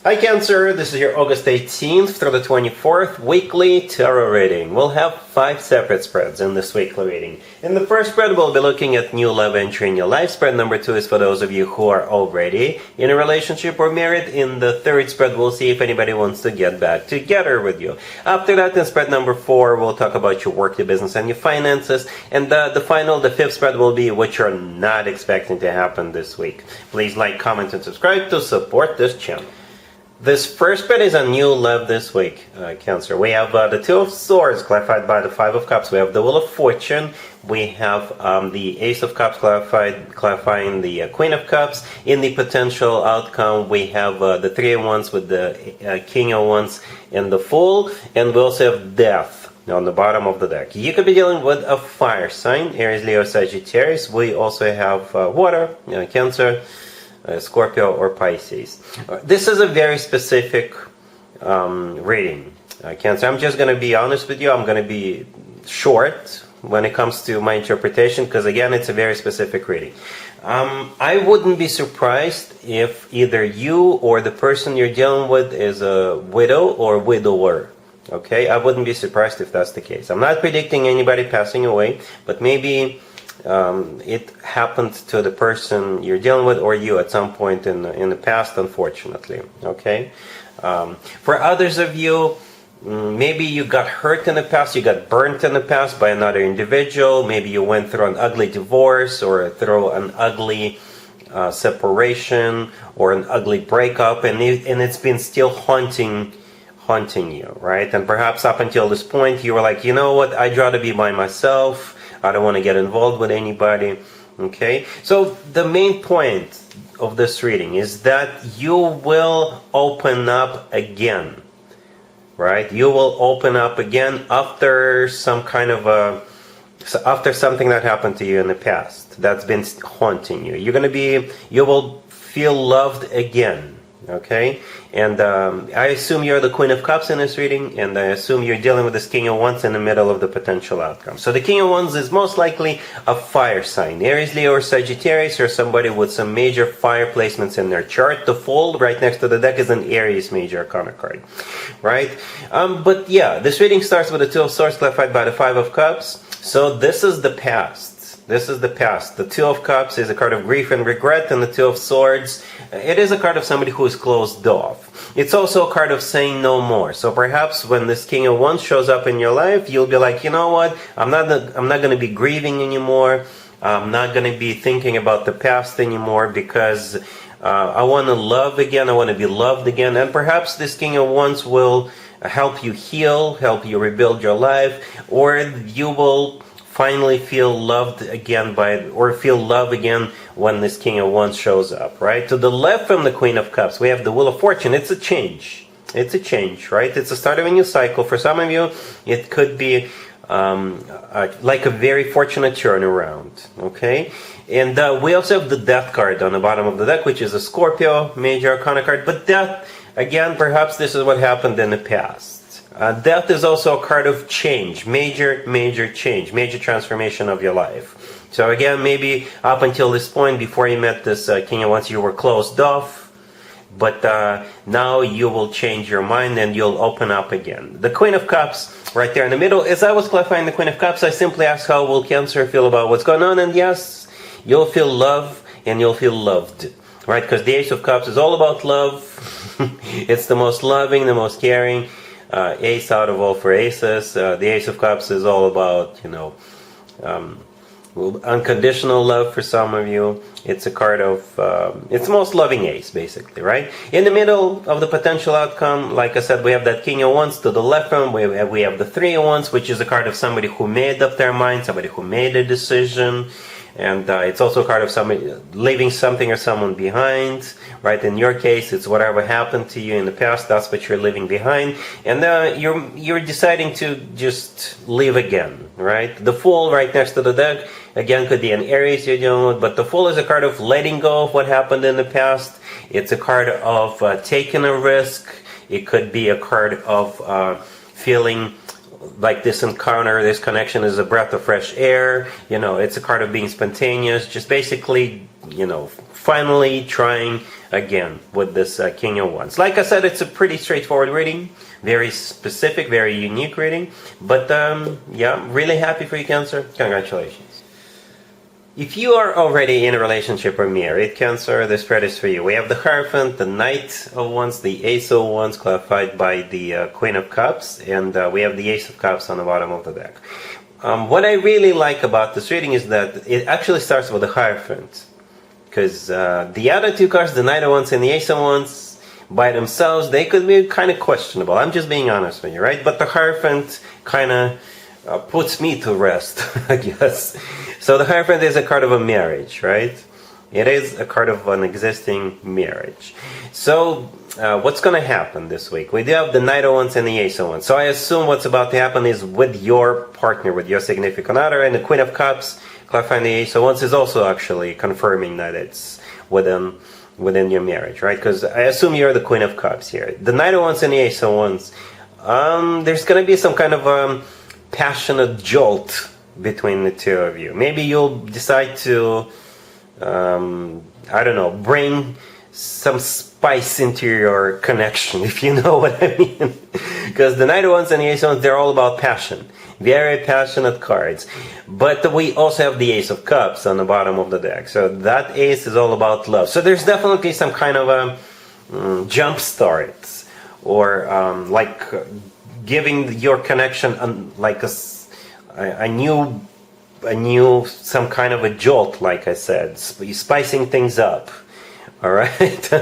Hi Cancer, this is your August 18th through the 24th weekly tarot reading. We'll have 5 separate spreads in this weekly reading. In the first spread, we'll be looking at new love entry in your life. Spread number 2 is for those of you who are already in a relationship or married. In the third spread, we'll see if anybody wants to get back together with you. After that, in spread number 4, we'll talk about your work, your business, and your finances. And the fifth spread will be what you're not expecting to happen this week. Please like, comment, and subscribe to support this channel. This first spread is a new love this week, Cancer. We have the Two of Swords clarified by the Five of Cups. We have the Wheel of Fortune. We have the Ace of Cups clarifying the Queen of Cups. In the potential outcome, we have the Three of Wands with the King of Wands and the Fool. And we also have Death on the bottom of the deck. You could be dealing with a fire sign, Aries, Leo, Sagittarius. We also have water, Cancer, Scorpio or Pisces. This is a very specific reading, Cancer. I'm just going to be honest with you. I'm going to be short when it comes to my interpretation because, again, it's a very specific reading. I wouldn't be surprised if either you or the person you're dealing with is a widow or widower. Okay, I wouldn't be surprised if that's the case. I'm not predicting anybody passing away, but maybe it happened to the person you're dealing with or you at some point in the past, unfortunately. Okay, for others of you, maybe you got hurt in the past, you got burnt in the past by another individual. Maybe you went through an ugly divorce or through an ugly separation or an ugly breakup, and it's been still haunting you, right? And perhaps up until this point you were like, you know what, I'd rather be by myself. I don't want to get involved with anybody. Okay, so the main point of this reading is that you will open up again, right? You will open up again after some kind of after something that happened to you in the past that's been haunting you. You will feel loved again. Okay, and I assume you're the Queen of Cups in this reading, and I assume you're dealing with this King of Wands in the middle of the potential outcome. So the King of Wands is most likely a fire sign, Aries, Leo, or Sagittarius, or somebody with some major fire placements in their chart. The Fool right next to the deck is an Aries major arcana card, right? But yeah, this reading starts with the Two of Swords clarified by the Five of Cups. So this is the past. This is the past. The Two of Cups is a card of grief and regret, and the Two of Swords, it is a card of somebody who is closed off. It's also a card of saying no more. So perhaps when this King of Wands shows up in your life, you'll be like, you know what, I'm not going to be grieving anymore. I'm not going to be thinking about the past anymore because I want to love again. I want to be loved again. And perhaps this King of Wands will help you heal, help you rebuild your life, or you will finally feel loved again feel love again when this King of Wands shows up, right? To the left from the Queen of Cups, we have the Wheel of Fortune. It's a change. It's a change, right? It's the start of a new cycle. For some of you, it could be like a very fortunate turnaround, okay? And we also have the Death card on the bottom of the deck, which is a Scorpio major arcana card. But Death, again, perhaps this is what happened in the past. Death is also a card of change, major change, major transformation of your life. So again, maybe up until this point, before you met this King of Wands, you were closed off, but now you will change your mind and you'll open up again. The Queen of Cups, right there in the middle. As I was clarifying the Queen of Cups, I simply asked how will Cancer feel about what's going on, and yes, you'll feel love and you'll feel loved, right? Because the Ace of Cups is all about love. It's the most loving, the most caring. Ace out of all four aces. The Ace of Cups is all about, unconditional love for some of you. It's a card of, it's the most loving ace, basically, right? In the middle of the potential outcome, like I said, we have that King of Wands. To the left from, we have the Three of Wands, which is a card of somebody who made up their mind, somebody who made a decision. And it's also a card of somebody leaving something or someone behind, right? In your case, it's whatever happened to you in the past, that's what you're leaving behind. And you're deciding to just live again, right? The Fool right next to the deck, again, could be an Aries you're dealing with, but the Fool is a card of letting go of what happened in the past. It's a card of taking a risk. It could be a card of feeling like this encounter, this connection is a breath of fresh air. You know, it's a card of being spontaneous, just basically finally trying again with this King of Wands. Like I said, it's a pretty straightforward reading, very specific, very unique reading. But yeah, really happy for you, Cancer. Congratulations. If you are already in a relationship or married, Cancer, this spread is for you. We have the Hierophant, the Knight of Wands, the Ace of Wands, clarified by the Queen of Cups, and we have the Ace of Cups on the bottom of the deck. What I really like about this reading is that it actually starts with the Hierophant, because the other two cards, the Knight of Wands and the Ace of Wands, by themselves, they could be kind of questionable. I'm just being honest with you, right? But the Hierophant kind of puts me to rest, I guess. So the Hierophant is a card of a marriage, right? It is a card of an existing marriage. So what's going to happen this week? We do have the Knight of Wands and the Ace of Wands. So I assume what's about to happen is with your partner, with your significant other, and the Queen of Cups, clarifying the Ace of Wands, is also actually confirming that it's within your marriage, right? Because I assume you're the Queen of Cups here. The Knight of Wands and the Ace of Wands, there's going to be some kind of passionate jolt between the two of you. Maybe you'll decide to, I don't know, bring some spice into your connection, if you know what I mean. Because the Knight of Wands and the Ace of Wands, they're all about passion. Very passionate cards. But we also have the Ace of Cups on the bottom of the deck. So that ace is all about love. So there's definitely some kind of a jump start, or like giving your connection like a new some kind of a jolt, like I said, spicing things up. All right.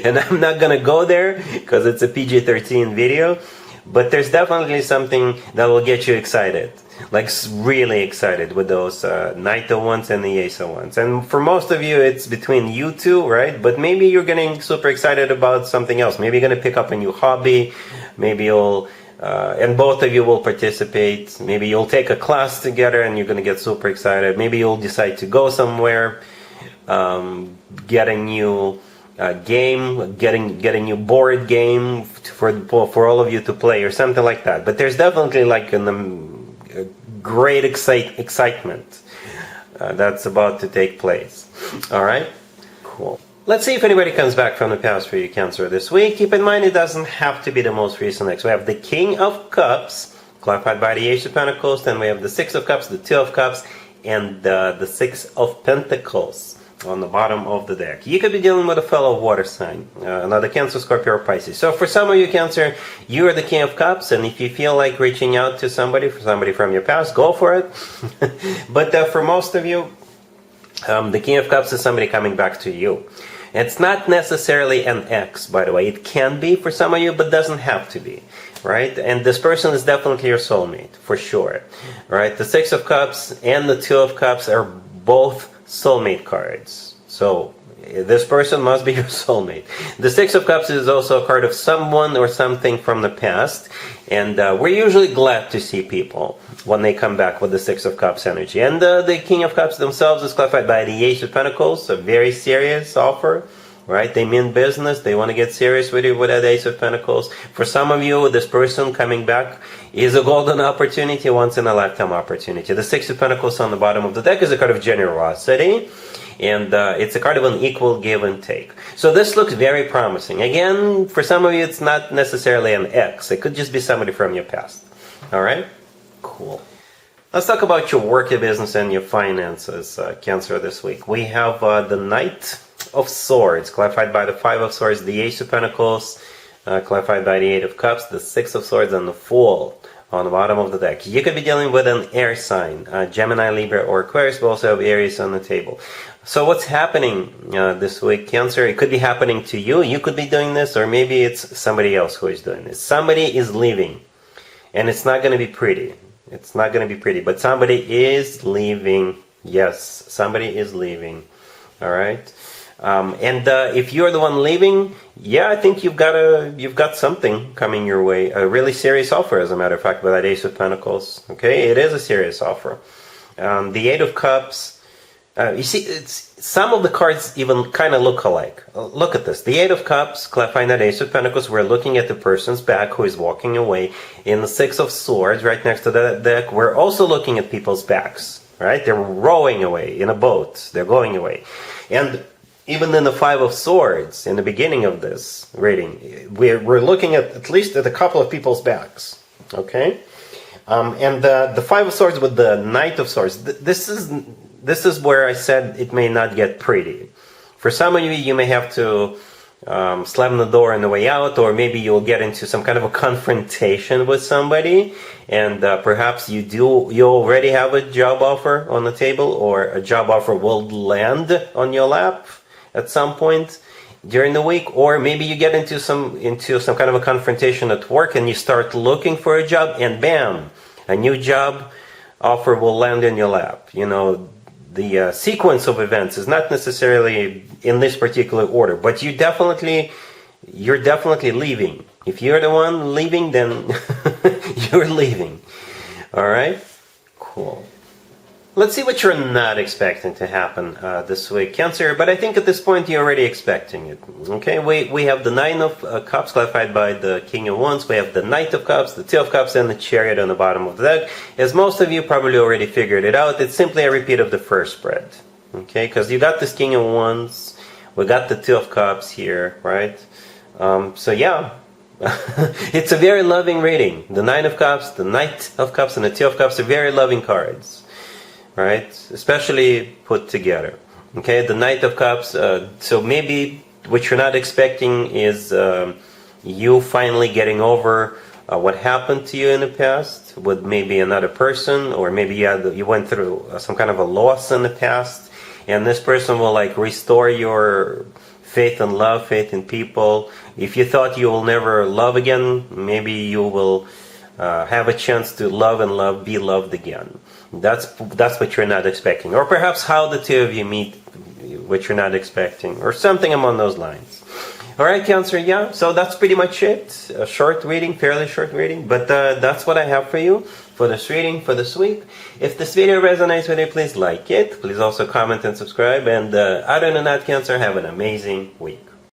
And I'm not gonna go there because it's a PG-13 video, but there's definitely something that will get you excited, like really excited, with those Knight of Wands and the Ace of Wands. And for most of you, it's between you two, right? But maybe you're getting super excited about something else. Maybe you're gonna pick up a new hobby. Maybe you'll and both of you will participate. Maybe you'll take a class together and you're going to get super excited. Maybe you'll decide to go somewhere, get a new game, getting new board game for all of you to play, or something like that. But there's definitely like a great excitement that's about to take place. All right? Cool. Let's see if anybody comes back from the past for you, Cancer, this week. Keep in mind, it doesn't have to be the most recent next. We have the King of Cups, clarified by the Ace of Pentacles. Then we have the Six of Cups, the Two of Cups, and the Six of Pentacles on the bottom of the deck. You could be dealing with a fellow water sign, another Cancer, Scorpio, or Pisces. So for some of you, Cancer, you are the King of Cups, and if you feel like reaching out to somebody from your past, go for it. But for most of you, the King of Cups is somebody coming back to you. It's not necessarily an ex, by the way. It can be for some of you, but doesn't have to be, right? And this person is definitely your soulmate, for sure, right? The Six of Cups and the Two of Cups are both soulmate cards. So this person must be your soulmate. The Six of Cups is also a card of someone or something from the past. And we're usually glad to see people when they come back with the Six of Cups energy. And the King of Cups themselves is clarified by the Ace of Pentacles, a very serious offer, right? They mean business. They want to get serious with you with that Ace of Pentacles. For some of you, this person coming back is a golden opportunity, once in a lifetime opportunity. The Six of Pentacles on the bottom of the deck is a card of generosity. And it's a card of an equal give and take. So this looks very promising. Again, for some of you, it's not necessarily an ex. It could just be somebody from your past. All right? Cool. Let's talk about your work, your business, and your finances, Cancer, this week. We have the Knight of Swords, clarified by the Five of Swords, the Ace of Pentacles, clarified by the Eight of Cups, the Six of Swords, and the Fool on the bottom of the deck. You could be dealing with an air sign, Gemini, Libra, or Aquarius. We also have Aries on the table. So what's happening this week, Cancer? It could be happening to you. You could be doing this, or maybe it's somebody else who is doing this. Somebody is leaving, and it's not going to be pretty. It's not going to be pretty, but somebody is leaving. Yes, somebody is leaving. All right. And if you're the one leaving, yeah, I think you've got something coming your way. A really serious offer, as a matter of fact, with that Ace of Pentacles. Okay, it is a serious offer. The Eight of Cups. You see, some of the cards even kind of look alike. Look at this. The Eight of Cups, clarifying that Ace of Pentacles, we're looking at the person's back who is walking away. In the Six of Swords, right next to that deck, we're also looking at people's backs. Right? They're rowing away in a boat. They're going away. And even in the Five of Swords, in the beginning of this reading, we're looking at least at a couple of people's backs. Okay? And the Five of Swords with the Knight of Swords, this is where I said it may not get pretty. For some of you, you may have to slam the door on the way out, or maybe you'll get into some kind of a confrontation with somebody, and perhaps you already have a job offer on the table, or a job offer will land on your lap at some point during the week, or maybe you get into some kind of a confrontation at work, and you start looking for a job, and bam, a new job offer will land in your lap. You know, the sequence of events is not necessarily in this particular order, but you're definitely leaving. If you're the one leaving, then you're leaving. All right? Cool. Let's see what you're not expecting to happen this week, Cancer. But I think at this point you're already expecting it. Okay, we have the Nine of Cups clarified by the King of Wands. We have the Knight of Cups, the Two of Cups, and the Chariot on the bottom of the deck. As most of you probably already figured it out, it's simply a repeat of the first spread. Okay, because you got this King of Wands, we got the Two of Cups here, right? So yeah. It's a very loving reading. The Nine of Cups, the Knight of Cups, and the Two of Cups are very loving cards. Right? Especially put together. Okay, the Knight of Cups, so maybe what you're not expecting is you finally getting over what happened to you in the past with maybe another person, or maybe you went through some kind of a loss in the past, and this person will like restore your faith in love, faith in people. If you thought you will never love again, maybe you will have a chance to love and be loved again. That's what you're not expecting. Or perhaps how the two of you meet, what you're not expecting, or something along those lines. Alright, Cancer, yeah, so that's pretty much it. A short reading, fairly short reading, but that's what I have for you for this reading for this week. If this video resonates with you, please like it. Please also comment and subscribe. And other than that, Cancer, have an amazing week.